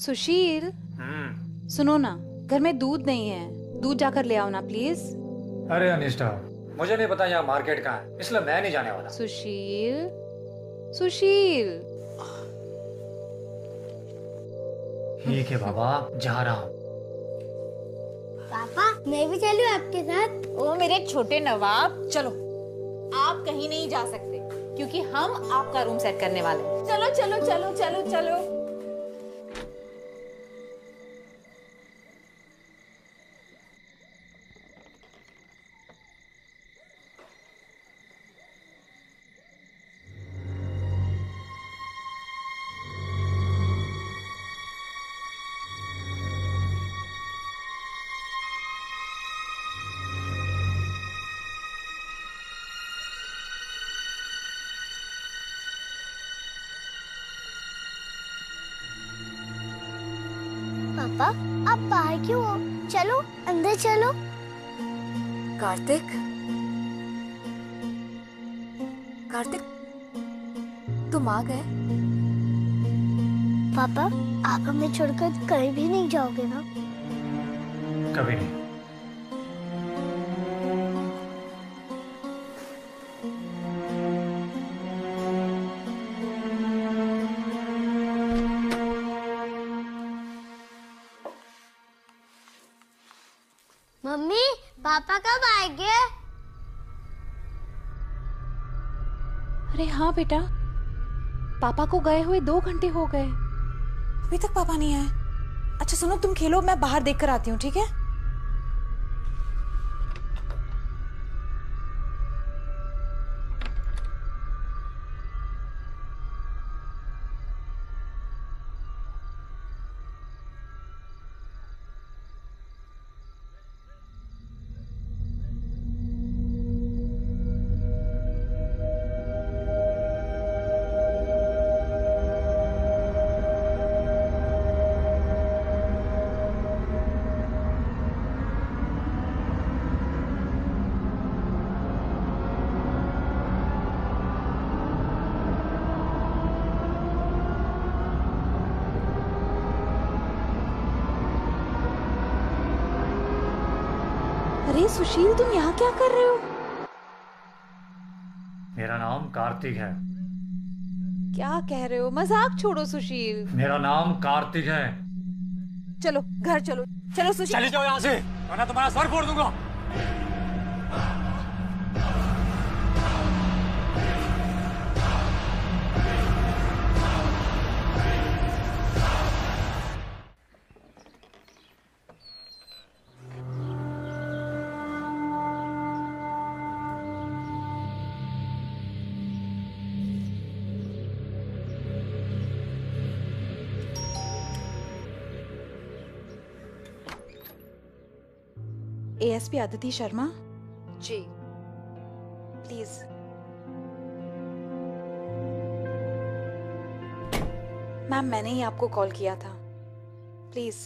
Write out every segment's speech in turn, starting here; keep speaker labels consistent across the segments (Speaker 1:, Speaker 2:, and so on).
Speaker 1: सुशील, सुनो ना, घर में दूध नहीं है, दूध जाकर ले आओ ना प्लीज।
Speaker 2: अरे अनिष्ठा, मुझे नहीं पता यहाँ मार्केट कहाँ है, इसलिए मैं नहीं जाने वाला।
Speaker 1: सुशील, सुशील।
Speaker 2: ठीक है बाबा, जा रहा हूँ।
Speaker 3: पापा मैं भी चलूं आपके साथ?
Speaker 1: ओ मेरे छोटे नवाब, चलो। आप कहीं नहीं जा सकते क्योंकि हम आपका रूम सेट करने वाले हैं। चलो चलो चलो चलो चलो।
Speaker 3: पापा आप बाहर क्यों हो? चलो अंदर चलो।
Speaker 4: कार्तिक, कार्तिक, तुम आ गए?
Speaker 3: पापा आप हमें छोड़कर कहीं भी नहीं जाओगे ना?
Speaker 2: कभी नहीं।
Speaker 3: मम्मी पापा कब आएंगे?
Speaker 1: अरे हाँ बेटा, पापा को गए हुए 2 घंटे हो गए।
Speaker 4: अभी तक पापा नहीं आए। अच्छा सुनो, तुम खेलो, मैं बाहर देख कर आती हूँ, ठीक है?
Speaker 1: अरे सुशील, तुम यहाँ क्या कर रहे हो?
Speaker 2: मेरा नाम कार्तिक है।
Speaker 1: क्या कह रहे हो? मजाक छोड़ो सुशील।
Speaker 2: मेरा नाम कार्तिक है।
Speaker 4: चलो घर चलो, चलो सुशील।
Speaker 2: चले जाओ यहाँ से, वरना तुम्हारा सर फोड़ दूंगा।
Speaker 1: ASP Aditi Sharma
Speaker 4: ji.
Speaker 1: Please. Ma'am, मैंने ही आपको कॉल किया था, प्लीज।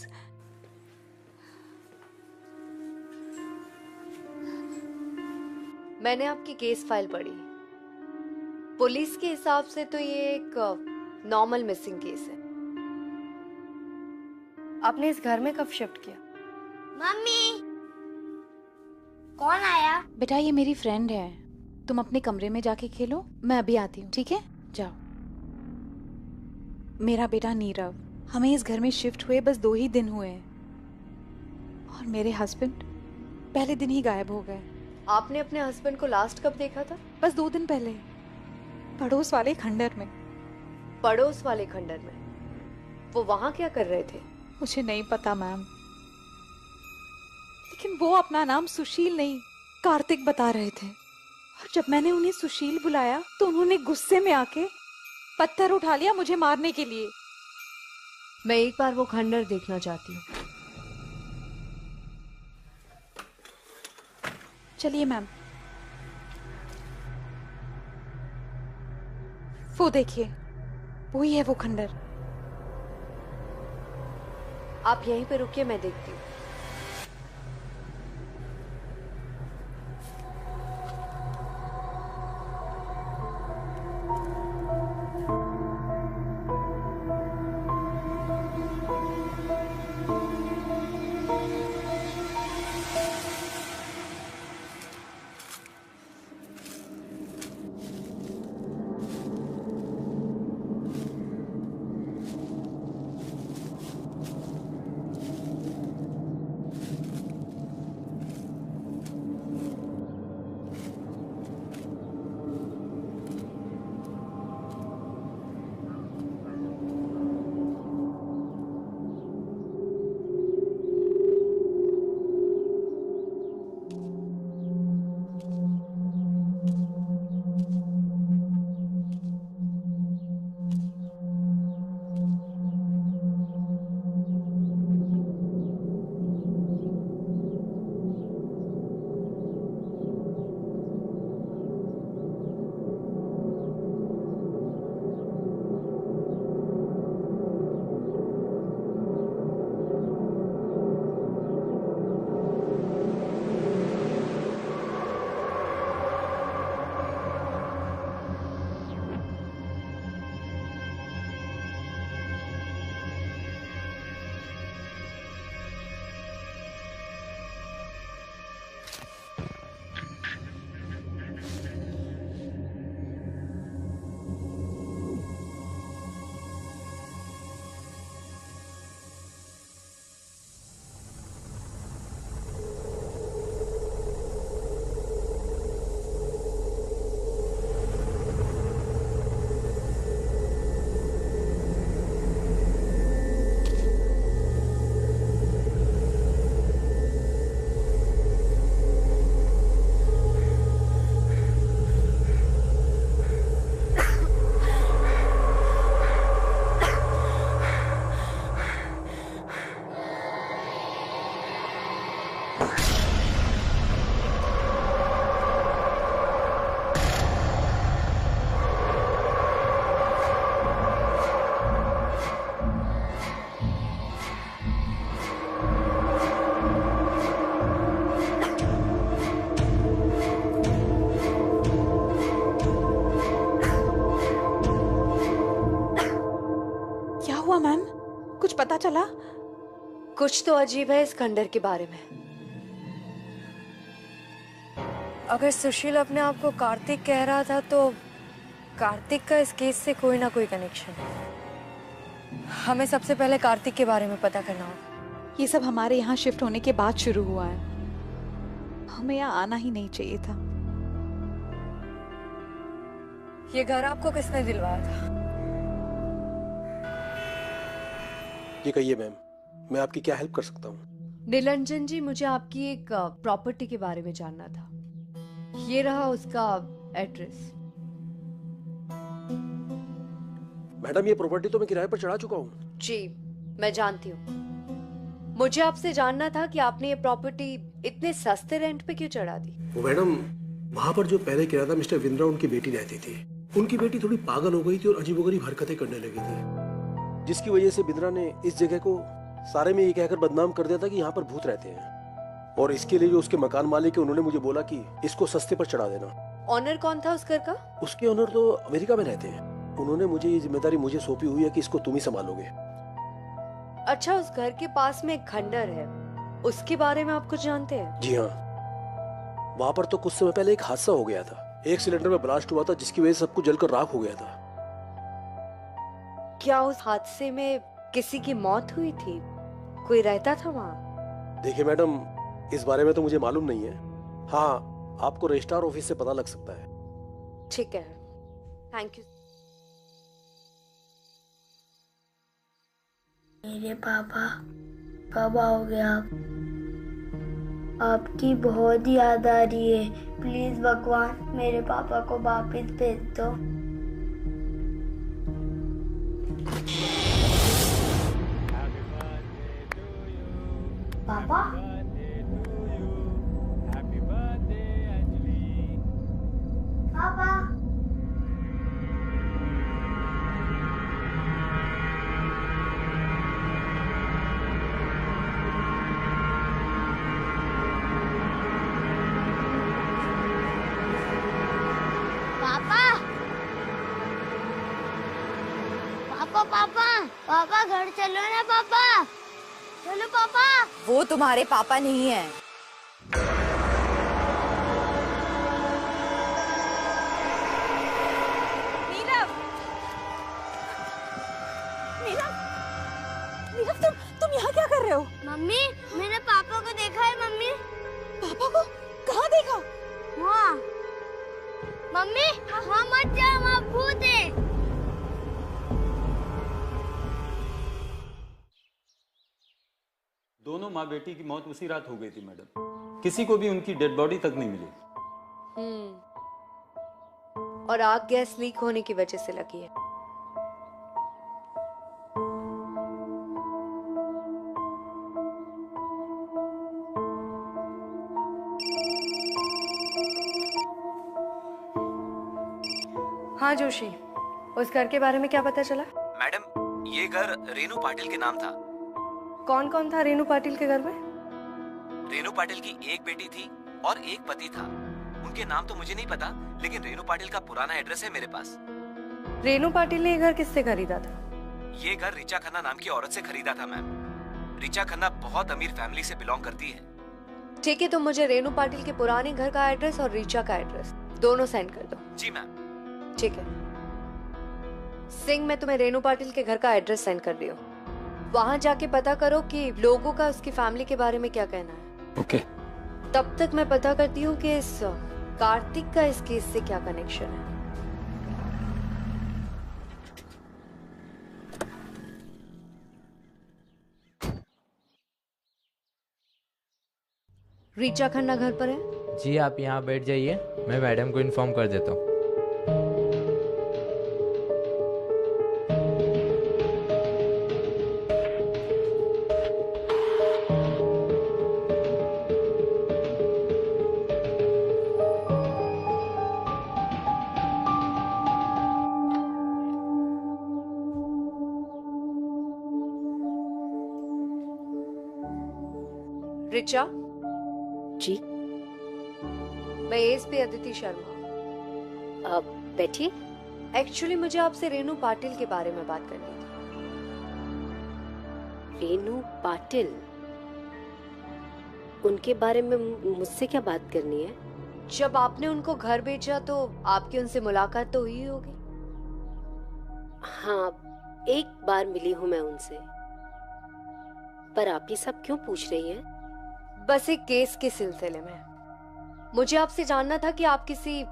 Speaker 5: मैंने आपकी केस फाइल पढ़ी। पुलिस के हिसाब से तो ये एक नॉर्मल मिसिंग केस है। आपने इस घर में कब शिफ्ट किया?
Speaker 3: मम्मी कौन आया?
Speaker 1: बेटा ये मेरी फ्रेंड है, तुम अपने कमरे में जाके खेलो, मैं अभी आती हूँ, ठीक है? जाओ। मेरा बेटा नीरव, हमें इस घर में शिफ्ट हुए बस 2 ही दिन हुए हैं और मेरे हस्बैंड पहले दिन ही गायब हो गए।
Speaker 5: आपने अपने हस्बैंड को लास्ट कब देखा था?
Speaker 1: बस 2 दिन पहले, पड़ोस वाले खंडर में।
Speaker 5: पड़ोस वाले खंडर में? वो वहां क्या कर रहे थे?
Speaker 1: मुझे नहीं पता मैम, लेकिन वो अपना नाम सुशील नहीं कार्तिक बता रहे थे। और जब मैंने उन्हें सुशील बुलाया तो उन्होंने गुस्से में आके पत्थर उठा लिया मुझे मारने के लिए।
Speaker 5: मैं एक बार वो खंडर देखना चाहती हूँ।
Speaker 1: चलिए मैम, वो देखिए, वही है वो खंडर।
Speaker 5: आप यहीं पे रुकिए, मैं देखती हूँ।
Speaker 1: चला?
Speaker 5: कुछ तो अजीब है इस खंडर के बारे में। अगर सुशील अपने आप को कार्तिक कह रहा था तो कार्तिक का इस केस से कोई ना कोई कनेक्शन है। हमें सबसे पहले कार्तिक के बारे में पता करना होगा।
Speaker 1: ये सब हमारे यहाँ शिफ्ट होने के बाद शुरू हुआ है। हमें यहाँ आना ही नहीं चाहिए था।
Speaker 5: ये घर आपको किसने दिलवाया था?
Speaker 6: ये कहिए मैम, मैं आपकी क्या हेल्प कर सकता हूँ?
Speaker 5: निरंजन जी, मुझे आपकी एक प्रॉपर्टी के बारे में जानना था। ये रहा उसका एड्रेस।
Speaker 6: मैडम, ये प्रॉपर्टी तो मैं किराए पर चढ़ा चुका हूँ।
Speaker 5: जी, मैं जानती हूँ। मुझे आपसे जानना था कि आपने ये प्रॉपर्टी इतने सस्ते रेंट पे क्यों चढ़ा दी?
Speaker 6: वो मैडम, वहाँ पर जो पहले किराया मिस्टर विंद्रा उनकी बेटी रहती थी। उनकी बेटी थोड़ी पागल हो गई थी और अजीबोगरीब हरकतें करने लगी थी, जिसकी वजह से बिंद्रा ने इस जगह को सारे में ये कहकर बदनाम कर दिया था कि यहाँ पर भूत रहते हैं। और इसके लिए जो उसके मकान मालिक है, उन्होंने मुझे बोला कि इसको सस्ते पर चढ़ा देना।
Speaker 5: ऑनर कौन था उस घर का?
Speaker 6: उसके ऑनर तो अमेरिका में रहते हैं। उन्होंने मुझे ये जिम्मेदारी मुझे सौंपी हुई है कि इसको तुम ही संभालोगे।
Speaker 5: अच्छा, उस घर के पास में एक खंडर है, उसके बारे में आप कुछ जानते हैं?
Speaker 6: जी हाँ, वहाँ पर तो कुछ समय पहले एक हादसा हो गया था। एक सिलेंडर में ब्लास्ट हुआ था, जिसकी वजह से सब कुछ जलकर राख हो गया था।
Speaker 5: क्या उस हादसे में किसी की मौत हुई थी? कोई रहता था वहाँ?
Speaker 6: देखिए मैडम, इस बारे में तो मुझे मालूम नहीं है। हाँ, आपको रजिस्ट्रार ऑफिस से पता लग सकता है।
Speaker 5: ठीक है, थैंक यू।
Speaker 3: मेरे पापा, कब आओगे आप? आपकी बहुत याद आ रही है। प्लीज भगवान, मेरे पापा को वापस भेज दो। पापा, पापा, पापा घर चलो ना पापा। चलो पापा।
Speaker 4: वो तुम्हारे पापा नहीं है। नीरव, नीरव, नीरव, तुम यहाँ क्या कर रहे हो?
Speaker 3: मम्मी, मैंने पापा को देखा है। मम्मी,
Speaker 4: पापा को कहाँ देखा?
Speaker 3: वहाँ। मम्मी, वहाँ मत जाओ, वहाँ भूत है।
Speaker 7: दोनों माँ बेटी की मौत उसी रात हो गई थी मैडम। किसी को भी उनकी डेड बॉडी तक नहीं मिली।
Speaker 5: और आग गैस लीक होने की वजह से लगी है। हाँ जोशी, उस घर के बारे में क्या पता चला?
Speaker 8: मैडम, ये घर रेनू पाटिल के नाम था।
Speaker 5: कौन कौन था रेनू पाटिल के घर में?
Speaker 8: रेनू पाटिल की एक बेटी थी और एक पति था। उनके नाम तो मुझे नहीं पता, लेकिन रेनू पाटिल का पुराना एड्रेस है मेरे पास।
Speaker 5: रेनू पाटिल ने ये घर किससे खरीदा था?
Speaker 8: ये घर रिचा खन्ना नाम की औरत से खरीदा था मैम। रिचा खन्ना बहुत अमीर फैमिली से बिलोंग करती है।
Speaker 5: ठीक है, तो मुझे रेनू पाटिल के पुराने घर का एड्रेस और रिचा का एड्रेस दोनों सेंड कर दो।
Speaker 8: जी मैम।
Speaker 5: ठीक है सिंह, मैं तुम्हें रेनू पाटिल के घर का एड्रेस सेंड कर रही हूँ। वहां जाके पता करो कि लोगों का उसकी फैमिली के बारे में क्या कहना है।
Speaker 7: ओके।
Speaker 5: तब तक मैं पता करती हूँ कि इस कार्तिक का इस केस से क्या कनेक्शन है। रीचा खन्ना घर पर है?
Speaker 9: जी, आप यहाँ बैठ जाइए, मैं मैडम को इन्फॉर्म कर देता हूँ।
Speaker 5: रिचा
Speaker 10: जी।
Speaker 5: मैं एसपी अदिति शर्मा।
Speaker 10: आप बैठिए।
Speaker 5: एक्चुअली मुझे आपसे रेनू पाटिल के बारे में बात करनी थी।
Speaker 10: रेनू पाटिल, उनके बारे में मुझसे क्या बात करनी है?
Speaker 5: जब आपने उनको घर भेजा तो आपकी उनसे मुलाकात तो हुई होगी।
Speaker 10: हाँ, एक बार मिली हूँ मैं उनसे। पर आप ये सब क्यों पूछ रही हैं?
Speaker 5: बस एक केस के सिलसिले में मुझे आपसे जानना था कि आप किसी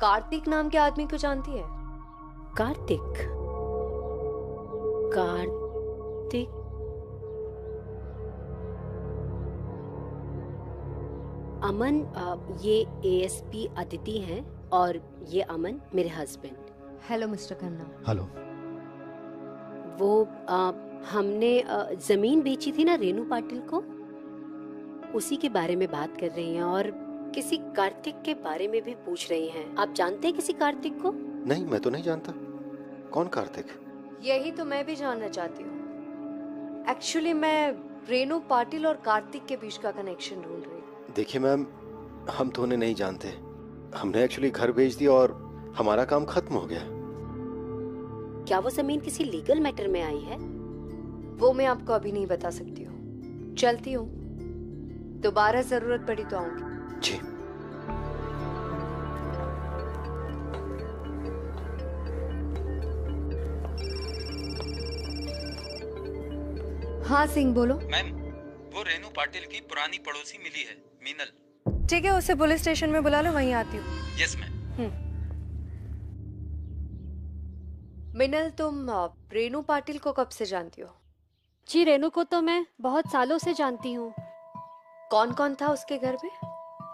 Speaker 5: कार्तिक नाम के आदमी को जानती है?
Speaker 10: कार्तिक? कार्तिक? अमन, ये एएसपी अदिति हैं और ये अमन मेरे husband.
Speaker 5: Hello mister Khanna.
Speaker 6: Hello.
Speaker 10: वो हमने जमीन बेची थी ना रेनू पाटिल को, उसी के बारे में बात कर रही हैं और किसी कार्तिक के बारे में भी पूछ रही हैं। आप जानते हैं किसी कार्तिक को?
Speaker 6: नहीं, मैं तो नहीं जानता। कौन कार्तिक?
Speaker 5: यही तो मैं भी जानना चाहती हूँ। एक्चुअली मैं रेनू पाटिल और कार्तिक के बीच का कनेक्शन ढूंढ रही हूँ।
Speaker 6: देखिए मैम, हम तो उन्हें नहीं जानते। हमने एक्चुअली घर बेच दिया और हमारा काम खत्म हो गया।
Speaker 10: क्या वो जमीन किसी लीगल मैटर में आई है?
Speaker 5: वो मैं आपको अभी नहीं बता सकती हूँ। चलती हूँ, दोबारा जरूरत पड़ी तो आऊंगी।
Speaker 6: जी।
Speaker 5: हाँ सिंह, बोलो।
Speaker 7: मैम, वो रेनू पाटिल की पुरानी पड़ोसी मिली है, मीनल।
Speaker 5: ठीक है, उसे पुलिस स्टेशन में बुला लो, वहीं आती हूँ।
Speaker 7: Yes ma'am.
Speaker 5: मिनल, तुम रेनू पाटिल को कब से जानती हो?
Speaker 11: जी, रेनू को तो मैं बहुत सालों से जानती हूँ।
Speaker 5: कौन कौन था उसके घर में?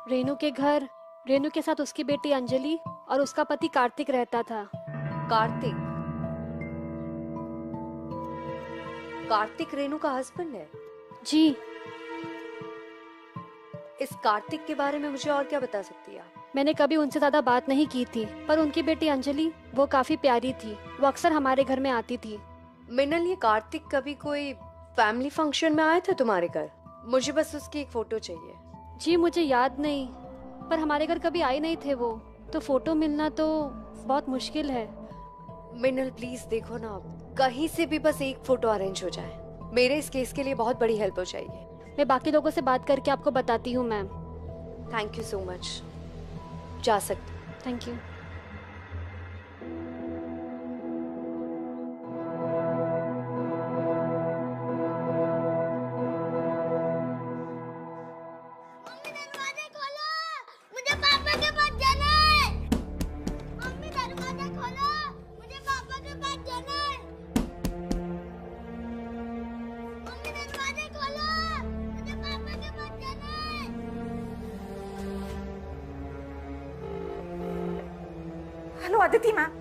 Speaker 11: रेनू के घर रेनू के साथ उसकी बेटी अंजलि और उसका पति कार्तिक रहता था।
Speaker 5: कार्तिक? कार्तिक रेनू का हस्बैंड है?
Speaker 11: जी।
Speaker 5: इस कार्तिक के बारे में मुझे और क्या बता सकती है आप?
Speaker 11: मैंने कभी उनसे ज्यादा बात नहीं की थी, पर उनकी बेटी अंजलि वो काफी प्यारी थी। वो अक्सर हमारे घर में आती थी।
Speaker 5: मिनल, ये कार्तिक कभी कोई फैमिली फंक्शन में आए थे तुम्हारे घर? मुझे बस उसकी एक फोटो चाहिए।
Speaker 11: जी, मुझे याद नहीं, पर हमारे घर कभी आए नहीं थे वो, तो फोटो मिलना तो बहुत मुश्किल है।
Speaker 5: मिनल प्लीज देखो ना, कहीं से भी बस एक फोटो अरेंज हो जाए। मेरे इस केस के लिए बहुत बड़ी हेल्प हो जाएगी।
Speaker 11: मैं बाकी लोगों से बात करके आपको बताती हूँ ma'am.
Speaker 5: Thank you so much. जा सकते।
Speaker 11: Thank you.
Speaker 1: Hello Aditi ma'am,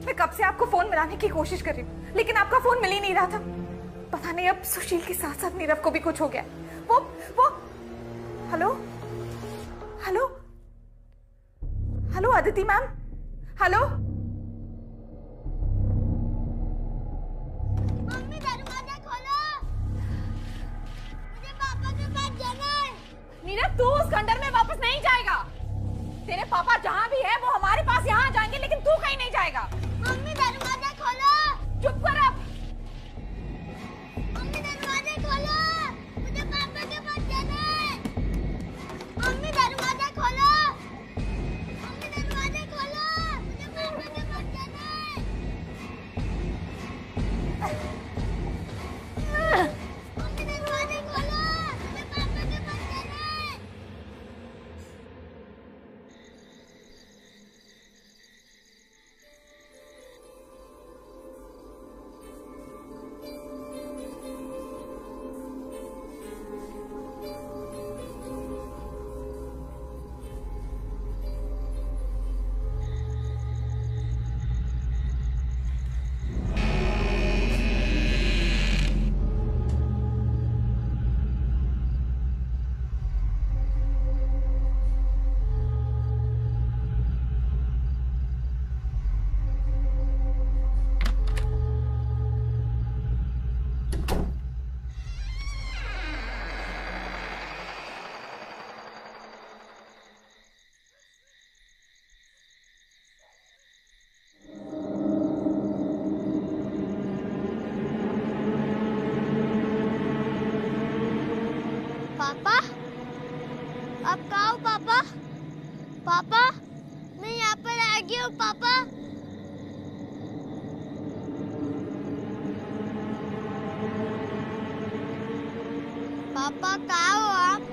Speaker 1: मैं कब से आपको फोन मिलाने की कोशिश कर रही हूँ, लेकिन आपका फोन मिल ही नहीं रहा था। पता नहीं अब सुशील के साथ साथ नीरव को भी कुछ हो गया। वो hello hello hello Aditi ma'am, hello.
Speaker 3: Mummy दरवाजा खोलो, मुझे पापा के पास जाना है।
Speaker 1: नीरव, तू उस खंडर में वापस नहीं जाएगा। तेरे पापा जहाँ भी है वो हमारे पास यहाँ जाएंगे, लेकिन तू कहीं नहीं जाएगा।
Speaker 3: मम्मी दरवाजा खोलो।
Speaker 1: चुप कर अब।
Speaker 3: मम्मी दरवाजा खोलो, मुझे पापा के पास जाना है। मम्मी दरवाजा खोलो, मम्मी दरवाजा खोलो, मुझे पापा के पास जाना है। मम्मी दरवाजा खोलो, मुझे पापा के पास जाना है। अब कहाँ हो पापा? पापा, मैं यहाँ पर आ गई हूँ पापा। पापा कहाँ हो आप?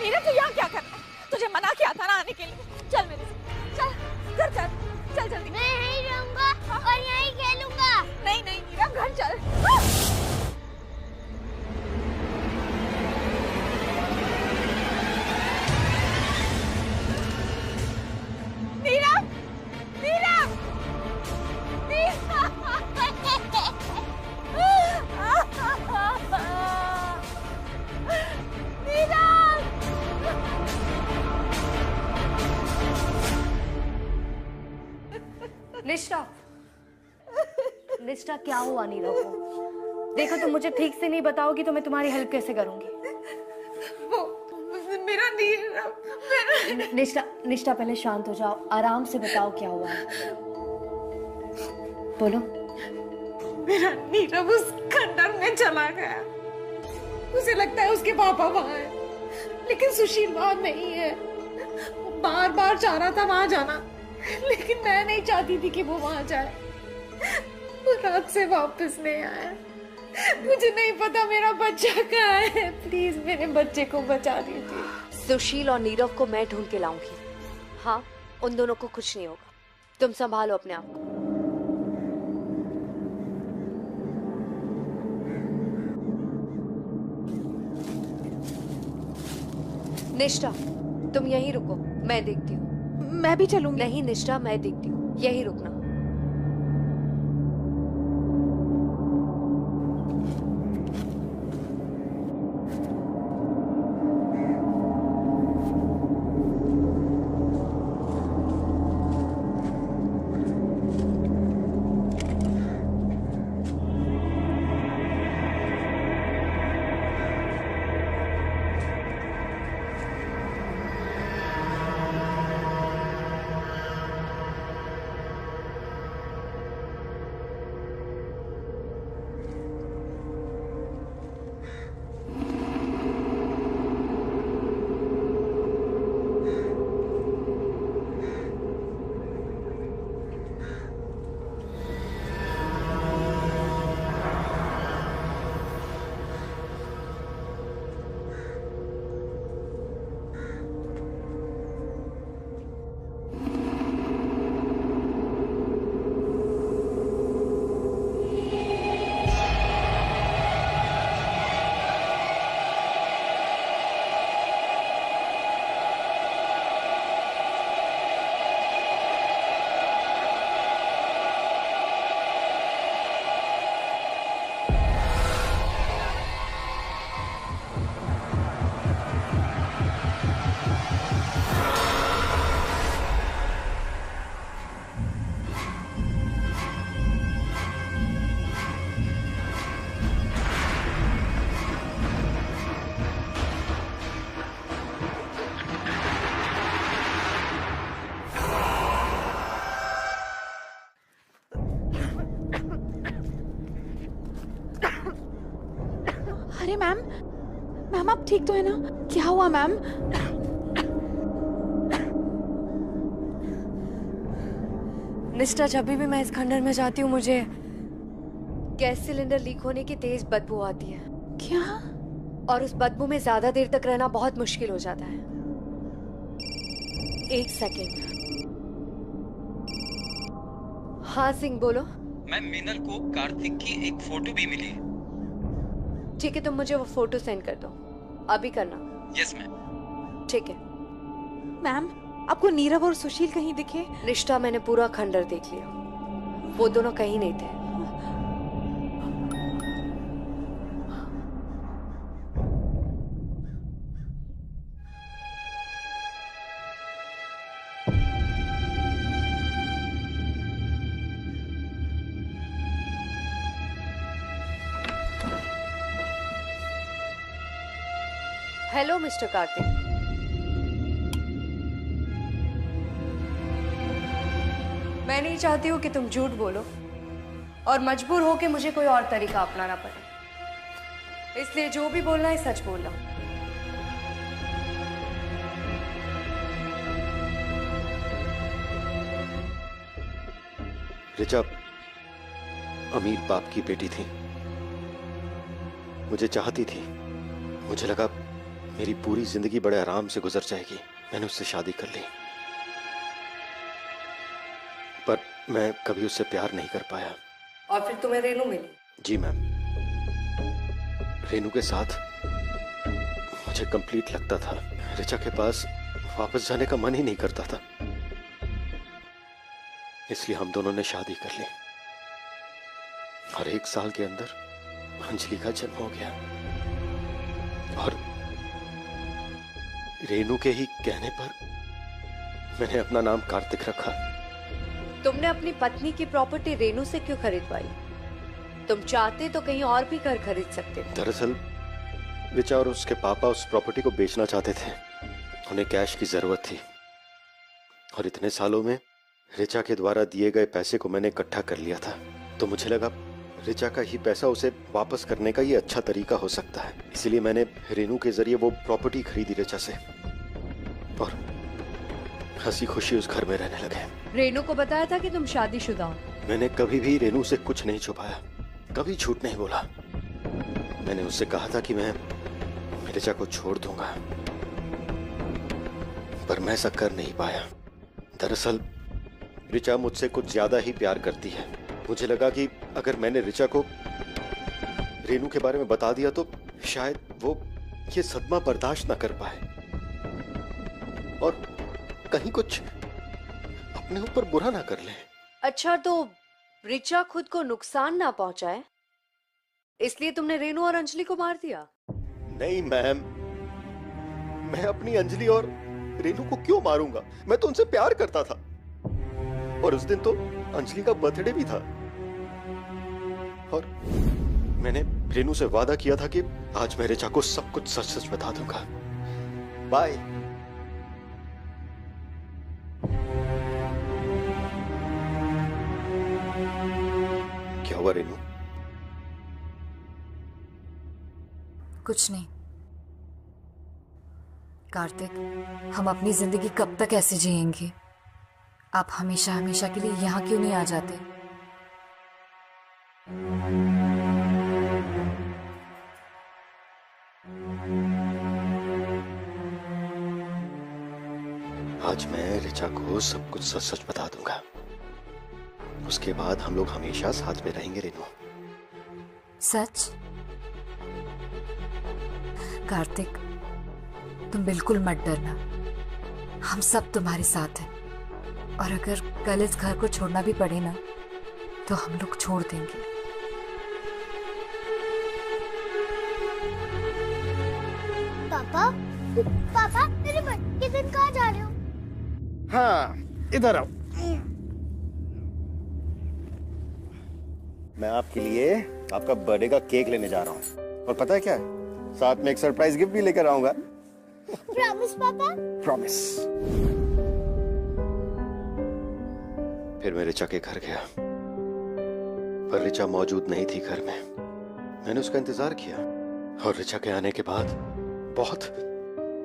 Speaker 1: नीरव तू यहाँ क्या कर रहा है? तुझे मना किया था ना आने के लिए। चल मेरे साथ, चल घर चल, चल जल्दी।
Speaker 3: मैं यहीं रहूंगा और यहीं खेलूंगा।
Speaker 1: नहीं नहीं नीरव घर चल। नीरव, नीरव,
Speaker 5: निष्ठा, निष्ठा क्या हुआ नीरव को? देखो तुम मुझे ठीक से नहीं बताओगी तो मैं तुम्हारी हेल्प कैसे करूंगी?
Speaker 1: वो मेरा नीरव,
Speaker 5: निष्ठा, निष्ठा पहले शांत हो जाओ, आराम से बताओ क्या हुआ है। बोलो।
Speaker 1: मेरा नीरव उस खंडर में चला गया। उसे लगता है उसके पापा वहां है, लेकिन सुशील वहां नहीं है। वो बार बार चाह रहा था वहां जाना, लेकिन मैं नहीं चाहती थी कि वो वहां जाए। वो रात से वापस नहीं आया। मुझे नहीं पता मेरा बच्चा कहाँ है। प्लीज मेरे बच्चे को बचा दीजिए।
Speaker 5: सुशील और नीरव को मैं ढूंढ के लाऊंगी। हाँ, उन दोनों को कुछ नहीं होगा। तुम संभालो अपने आप को। निष्ठा, तुम यहीं रुको, मैं देखती हूँ।
Speaker 4: मैं भी चलूंगी।
Speaker 5: नहीं निष्ठा, मैं देखती हूँ, यहीं रुकना।
Speaker 4: अरे मैम, मैम आप ठीक तो है ना? क्या हुआ मैम?
Speaker 5: निष्ठा, जब भी मैं इस खंडर में जाती हूँ मुझे गैस सिलेंडर लीक होने की तेज बदबू आती है।
Speaker 4: क्या?
Speaker 5: और उस बदबू में ज्यादा देर तक रहना बहुत मुश्किल हो जाता है। एक सेकेंड। हाँ सिंह, बोलो।
Speaker 8: मैम, मीनल को कार्तिक की एक फोटो भी मिली है।
Speaker 5: ठीक है, तुम मुझे वो फोटो सेंड कर दो, अभी करना।
Speaker 8: Yes ma'am.
Speaker 5: ठीक है।
Speaker 4: मैम, आपको नीरव और सुशील कहीं दिखे?
Speaker 5: निष्ठा, मैंने पूरा खंडर देख लिया, वो दोनों कहीं नहीं थे। Hello mister Kartik. मैं नहीं चाहती हूँ कि तुम झूठ बोलो और मजबूर हो के मुझे कोई और तरीका अपनाना पड़े, इसलिए जो भी बोलना है सच बोलना।
Speaker 6: ऋचा अमीर बाप की बेटी थी, मुझे चाहती थी। मुझे लगा मेरी पूरी जिंदगी बड़े आराम से गुजर जाएगी। मैंने उससे शादी कर ली, पर मैं कभी उससे प्यार नहीं कर पाया।
Speaker 5: और फिर तुम्हें रेनू मिली?
Speaker 6: जी मैम, रेनू के साथ मुझे कंप्लीट लगता था। ऋचा के पास वापस जाने का मन ही नहीं करता था, इसलिए हम दोनों ने शादी कर ली और 1 साल के अंदर अंजलि का जन्म हो गया। और रेनू के ही कहने पर मैंने अपना नाम कार्तिक रखा।
Speaker 5: तुमने अपनी पत्नी की प्रॉपर्टी रेनू से क्यों खरीदवाई? तुम चाहते तो कहीं और भी घर खरीद सकते थे।
Speaker 6: दरअसल ऋचा और उसके पापा उस प्रॉपर्टी को बेचना चाहते थे। उन्हें कैश की जरूरत थी और इतने सालों में ऋचा के द्वारा दिए गए पैसे को मैंने इकट्ठा कर लिया था, तो मुझे लगा ऋचा का ही पैसा उसे वापस करने का ये अच्छा तरीका हो सकता है। इसलिए मैंने रेनू के जरिए वो प्रॉपर्टी खरीदी ऋचा से और हंसी खुशी उस घर में रहने लगे।
Speaker 5: रेनू को बताया था कि तुम शादीशुदा हो?
Speaker 6: मैंने कभी भी रेनू से कुछ नहीं छुपाया, कभी झूठ नहीं बोला। मैंने उससे कहा था कि मैं ऋचा को छोड़ दूंगा, पर मैं ऐसा कर नहीं पाया। दरअसल ऋचा मुझसे कुछ ज्यादा ही प्यार करती है। मुझे लगा कि अगर मैंने ऋचा को रेनू के बारे में बता दिया तो शायद वो ये सदमा बर्दाश्त ना कर पाए और कहीं कुछ अपने ऊपर बुरा ना कर ले।
Speaker 5: अच्छा, तो ऋचा खुद को नुकसान ना पहुंचाए इसलिए तुमने रेनू और अंजलि को मार दिया?
Speaker 6: नहीं मैम, मैं अपनी अंजलि और रेनू को क्यों मारूंगा? मैं तो उनसे प्यार करता था और उस दिन तो अंजलि का बर्थडे भी था और मैंने रेनू से वादा किया था कि आज मैं ऋचा को सब कुछ सच सच बता दूंगा। बाय। क्या हुआ रेनू?
Speaker 4: कुछ नहीं कार्तिक, हम अपनी जिंदगी कब तक ऐसे जिएंगे? आप हमेशा हमेशा के लिए यहाँ क्यों नहीं आ जाते?
Speaker 6: आज मैं ऋचा को सब कुछ सच सच बता दूंगा। उसके बाद हम लोग हमेशा साथ में रहेंगे रेनू।
Speaker 4: सच? कार्तिक, तुम बिल्कुल मत डरना, हम सब तुम्हारे साथ हैं और अगर कल इस घर को छोड़ना भी पड़े ना तो हम लोग छोड़ देंगे।
Speaker 3: पापा, पापा मेरे बर्थडे के दिन कहाँ जा रहे हो?
Speaker 12: हाँ, इधर आओ। मैं आपके लिए आपका बर्थडे का केक लेने जा रहा हूँ और पता है क्या, साथ में एक सरप्राइज गिफ्ट भी लेकर आऊंगा।
Speaker 3: प्रॉमिस पापा?
Speaker 12: प्रॉमिस।
Speaker 6: फिर मैं ऋचा के घर गया, पर ऋचा मौजूद नहीं थी घर में। मैंने उसका इंतजार किया और ऋचा के आने के बाद बहुत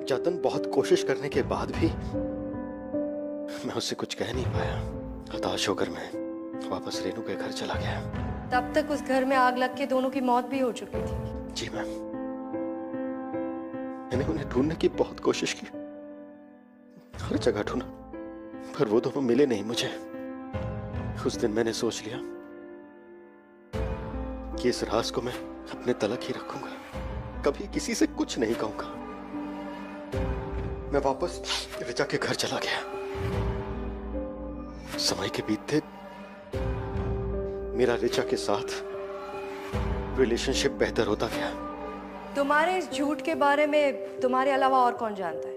Speaker 6: जतन, बहुत कोशिश करने के बाद भी मैं उससे कुछ कह नहीं पाया। हताश होकर मैं वापस रेनू के घर चला गया।
Speaker 5: तब तक उस घर में आग लग के दोनों की मौत भी हो चुकी थी।
Speaker 6: जी मैम, मैंने उन्हें ढूंढने की बहुत कोशिश की, हर जगह ढूंढा, पर वो दोनों मिले नहीं मुझे। उस दिन मैंने सोच लिया कि इस राज को मैं अपने तलक ही रखूंगा, कभी किसी से कुछ नहीं कहूंगा। मैं वापस ऋचा के घर चला गया। समय के बीतते मेरा ऋचा के साथ रिलेशनशिप बेहतर होता गया।
Speaker 5: तुम्हारे इस झूठ के बारे में तुम्हारे अलावा और कौन जानता है?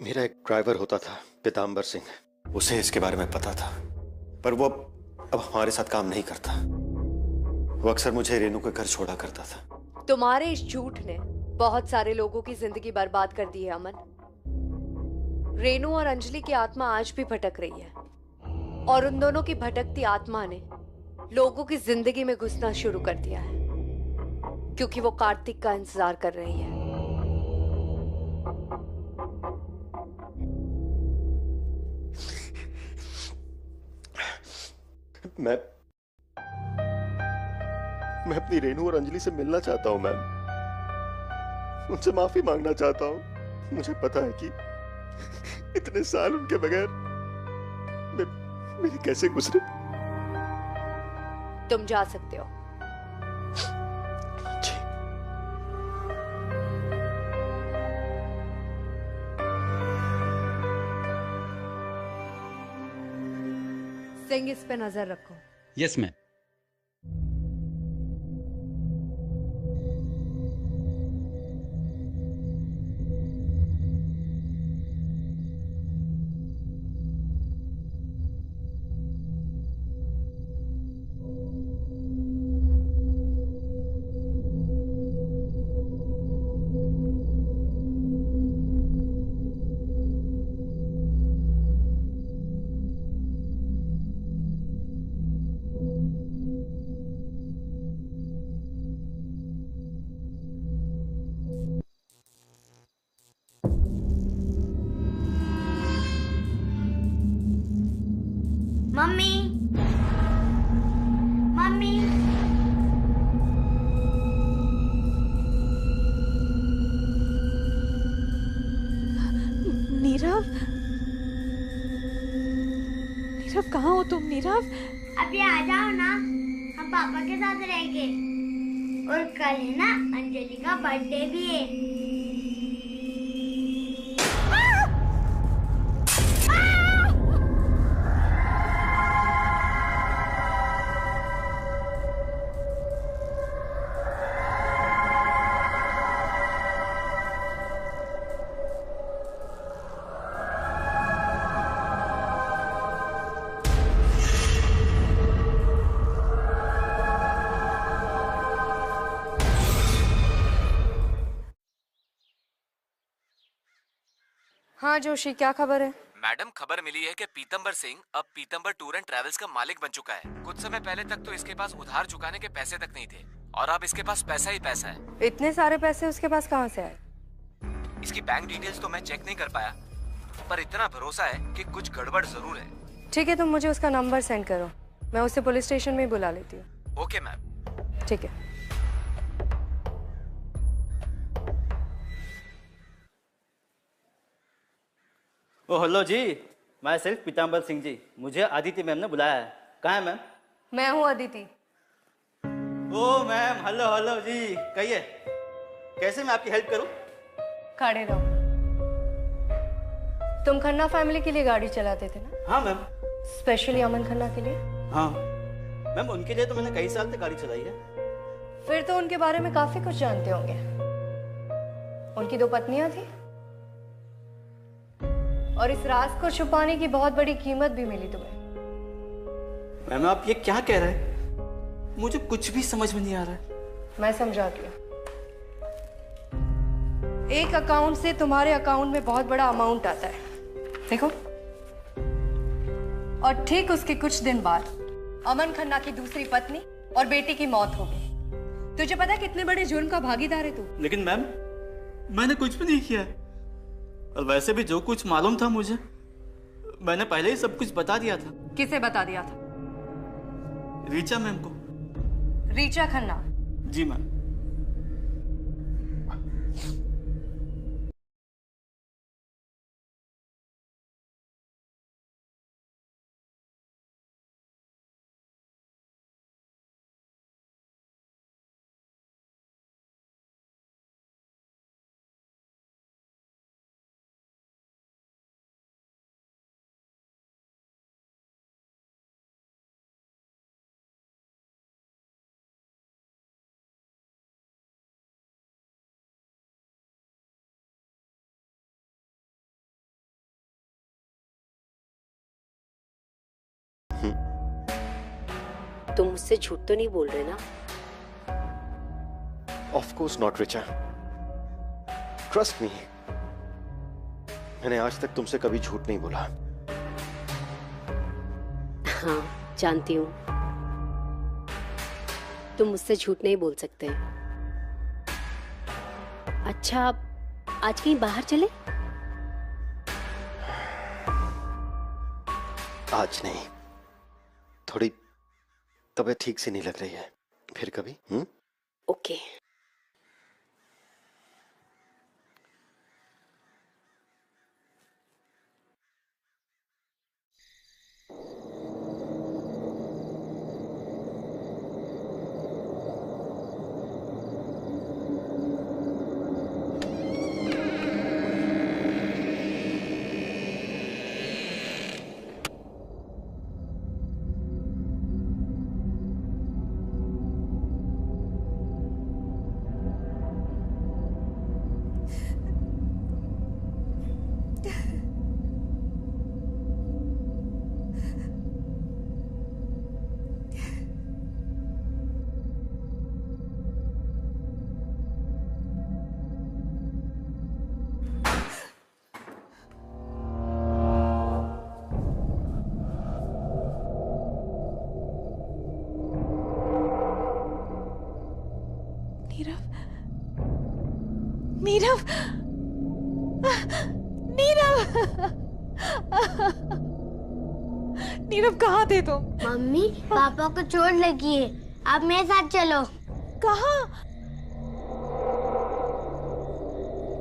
Speaker 6: मेरा एक ड्राइवर होता था, पीताम्बर सिंह, उसे इसके बारे में पता था, पर वो अब हमारे साथ काम नहीं करता। वो अक्सर मुझे रेनू के घर छोड़ा करता था।
Speaker 5: तुम्हारे इस झूठ ने बहुत सारे लोगों की जिंदगी बर्बाद कर दी है अमन। रेनू और अंजलि की आत्मा आज भी भटक रही है और उन दोनों की भटकती आत्मा ने लोगों की जिंदगी में घुसना शुरू कर दिया है क्योंकि वो कार्तिक का इंतजार कर रही है।
Speaker 12: मैं अपनी रेनू और अंजलि से मिलना चाहता हूं मैम, उनसे माफी मांगना चाहता हूं। मुझे पता है कि इतने साल उनके बगैर मेरे कैसे गुजरे।
Speaker 5: तुम जा सकते हो। सिंह, इस पे नजर रखो।
Speaker 7: Yes ma'am.
Speaker 3: Mummy, mummy,
Speaker 1: Nirav, Nirav कहाँ हो तुम? नीरव
Speaker 3: अभी आ जाओ ना, हम पापा के साथ रहेंगे। और कल है ना अंजलि का बर्थडे भी है।
Speaker 5: हाँ जोशी, क्या खबर है?
Speaker 8: मैडम, खबर मिली है कि पीतम्बर सिंह अब पीतम्बर टूर एंड ट्रैवल्स का मालिक बन चुका है। कुछ समय पहले तक तो इसके पास उधार चुकाने के पैसे तक नहीं थे और अब इसके पास पैसा ही पैसा है।
Speaker 5: इतने सारे पैसे उसके पास कहाँ से आए?
Speaker 8: इसकी बैंक डिटेल्स तो मैं चेक नहीं कर पाया, पर इतना भरोसा है कि कुछ गड़बड़ जरूर है।
Speaker 5: ठीक है, तुम मुझे उसका नंबर सेंड करो, मैं उसे पुलिस स्टेशन में ही बुला लेती हूँ।
Speaker 8: Okay ma'am.
Speaker 5: ठीक है।
Speaker 13: ओ हेलो जी, मैं सिर्फ पीताम्बर सिंह जी, मुझे आदित्य मैम ने बुलाया है। कहाँ है मैम?
Speaker 5: मैं हूँ अदिति।
Speaker 13: ओ मैम, हेलो हेलो जी, कहिए कैसे मैं आपकी हेल्प करूँ?
Speaker 5: खड़े रहो। तुम खन्ना फैमिली के लिए गाड़ी चलाते थे ना?
Speaker 13: हाँ मैम।
Speaker 5: स्पेशली अमन खन्ना के लिए?
Speaker 13: हाँ मैम, उनके लिए तो मैंने कई साल तक गाड़ी चलाई है।
Speaker 5: फिर तो उनके बारे में काफी कुछ जानते होंगे। उनकी 2 पत्नियां थी और इस राज को छुपाने की बहुत बड़ी कीमत भी मिली तुम्हें।
Speaker 13: मैम आप ये क्या कह रहे हैं? मुझे कुछ भी समझ में नहीं आ रहा है।
Speaker 5: मैं समझाती हूँ। एक अकाउंट से तुम्हारे अकाउंट में बहुत बड़ा अमाउंट आता है, देखो। और ठीक उसके कुछ दिन बाद अमन खन्ना की दूसरी पत्नी और बेटी की मौत हो गई। तुझे पता है कितने बड़े जुर्म का भागीदार है तू?
Speaker 13: लेकिन मैम मैंने कुछ भी नहीं किया, और वैसे भी जो कुछ मालूम था मुझे, मैंने पहले ही सब कुछ बता दिया था।
Speaker 5: किसे बता दिया था?
Speaker 13: रीचा मैम को।
Speaker 5: रीचा खन्ना?
Speaker 13: जी मैम।
Speaker 10: तुम मुझसे झूठ तो नहीं बोल रहे ना?
Speaker 12: Of course not Richa, trust me, मैंने आज तक तुमसे कभी झूठ नहीं बोला।
Speaker 10: हाँ जानती हूँ, तुम मुझसे झूठ नहीं बोल सकते। अच्छा आज कहीं बाहर चले?
Speaker 12: आज नहीं, थोड़ी तबीयत ठीक से नहीं लग रही है, फिर कभी।
Speaker 10: ओके।
Speaker 1: नीरव, नीरव, नीरव कहाँ थे तुम?
Speaker 3: मम्मी पापा को चोट लगी है, आप मेरे साथ चलो।
Speaker 1: कहाँ?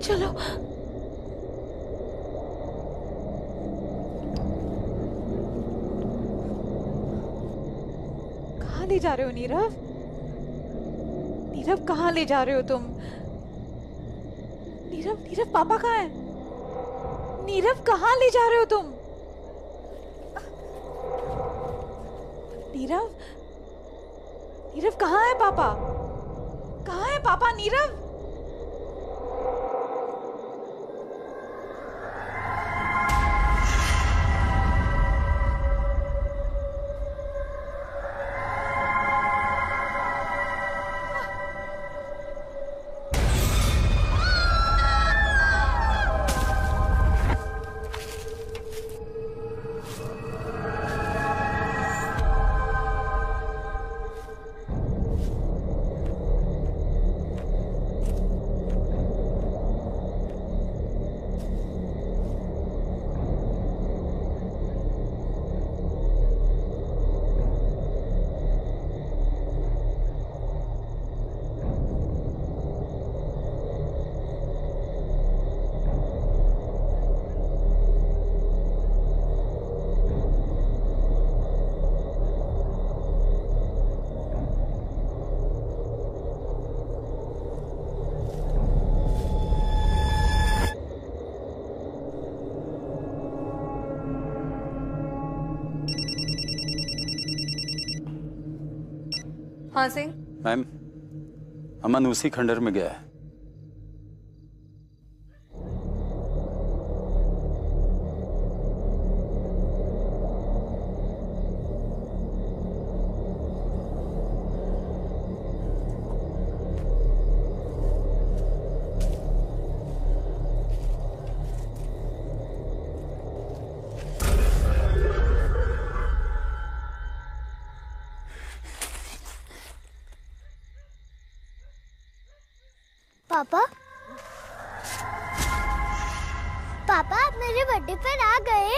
Speaker 1: चलो। कहाँ ले जा रहे हो नीरव? नीरव कहाँ ले जा रहे हो तुम? नीरव, नीरव पापा कहाँ है? नीरव कहाँ ले जा रहे हो तुम? नीरव, नीरव कहाँ है पापा? कहाँ है पापा? नीरव,
Speaker 5: हाँ सिंह।
Speaker 7: मैम, अमन उसी खंडर में गया है।
Speaker 3: पापा, पापा आप मेरे बर्थडे पर आ गए?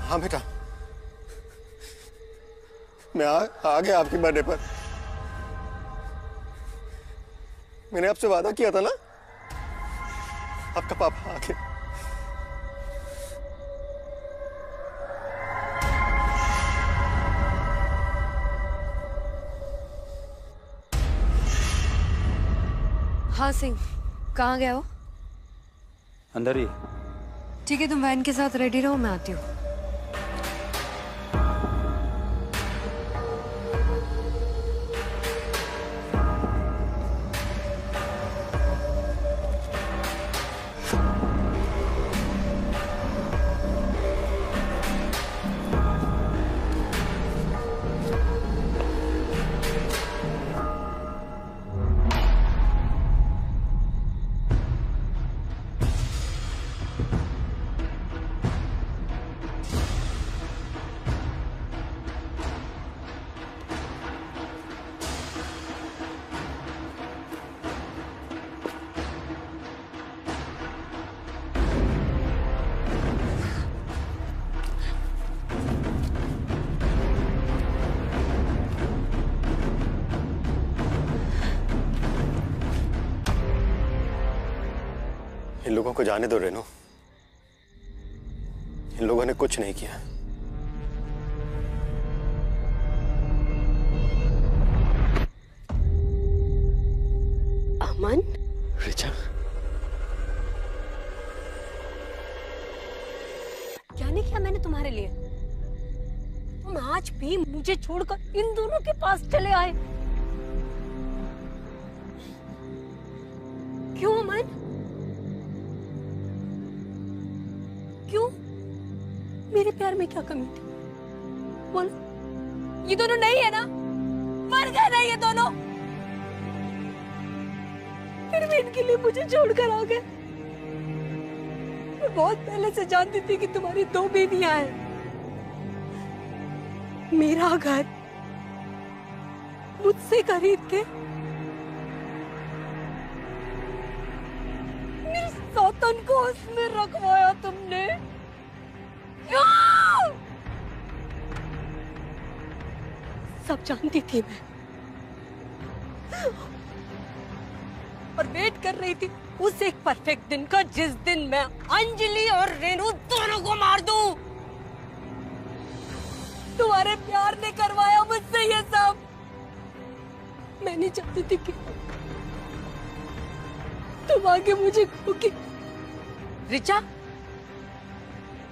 Speaker 12: हाँ बेटा, मैं आ गया आपके बर्थडे पर। मैंने आपसे वादा किया था ना, आपका पापा आ गया।
Speaker 5: हाँ सिंह, कहाँ गया हो?
Speaker 7: अंदर ही।
Speaker 5: ठीक है, तुम वैन के साथ रेडी रहो, मैं आती हूँ।
Speaker 12: इन लोगों को जाने दो रेनू, इन लोगों ने कुछ नहीं किया।
Speaker 10: अमन,
Speaker 12: रिचा,
Speaker 10: क्या नहीं किया मैंने तुम्हारे लिए? तुम आज भी मुझे छोड़कर इन दोनों के पास चले आए। क्यों अमन? क्यों? मेरे प्यार में क्या कमी थी? बोलो। ये दोनों नहीं है ना? मर गए ना ये दोनों? फिर भी इनके लिए मुझे छोड़कर आ गए। मैं बहुत पहले से जानती थी कि तुम्हारी 2 बेबियां हैं। मेरा घर मुझसे खरीद के मेरी सौतन को उसमें रखवाया तुमने। क्यों? सब जानती थी मैं, और वेट कर रही थी उस एक परफेक्ट दिन का जिस दिन मैं अंजलि और रेनू दोनों को मार दूं। तुम्हारे प्यार ने करवाया मुझसे ये सब। मैं नहीं चाहती थी कि तुम आगे मुझे खोगी। रिचा,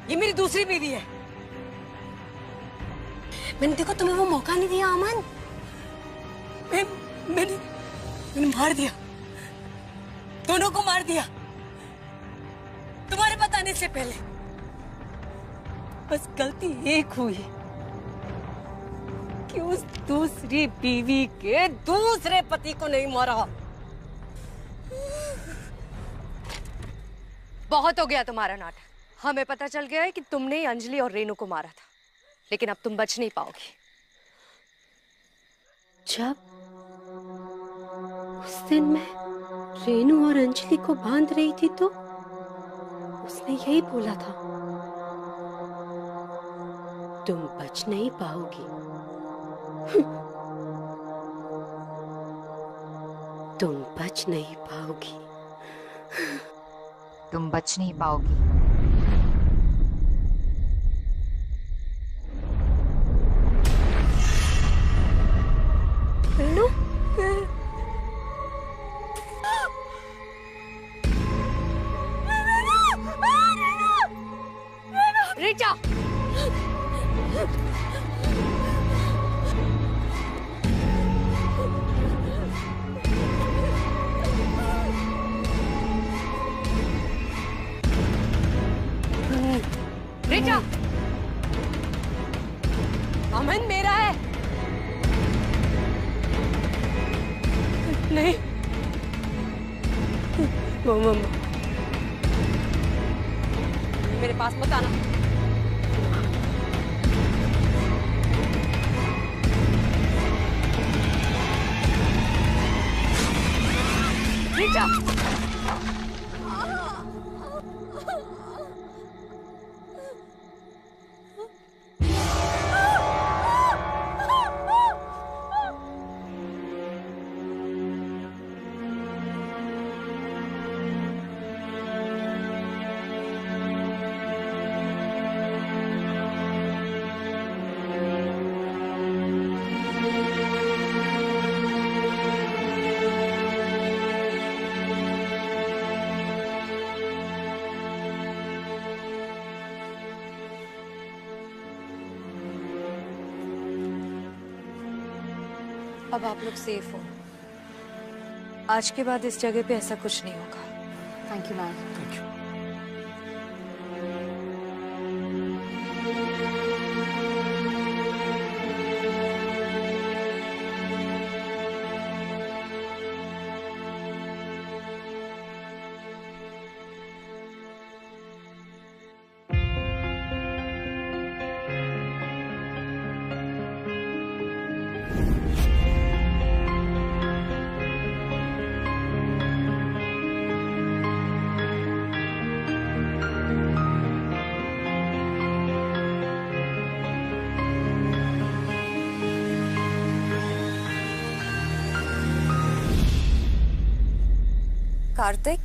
Speaker 10: ये मेरी दूसरी बीवी है। मैंने देखो तुम्हें वो मौका नहीं दिया अमन। मैंने मार दिया, दोनों को मार दिया तुम्हारे बताने से पहले। बस गलती एक हुई कि उस दूसरी बीवी के दूसरे पति को नहीं मारा। बहुत हो गया तुम्हारा नाटक। हमें पता चल गया है कि तुमने ही अंजलि और रेनू को मारा था, लेकिन अब तुम बच नहीं पाओगी। जब उस दिन मैं रेनू और अंजलि को बांध रही थी तो उसने यही बोला था, तुम बच नहीं पाओगी। तुम बच नहीं पाओगी।
Speaker 4: तुम बच नहीं पाओगी।
Speaker 10: रेनू, रिचा, रिचा, अमन मेरा है। नहीं, मेरे पास मत आना। रिचा, अब आप लोग सेफ हो। आज के बाद इस जगह पे ऐसा कुछ नहीं होगा।
Speaker 4: Thank you ma'am.
Speaker 6: Thank you.
Speaker 5: Kartik,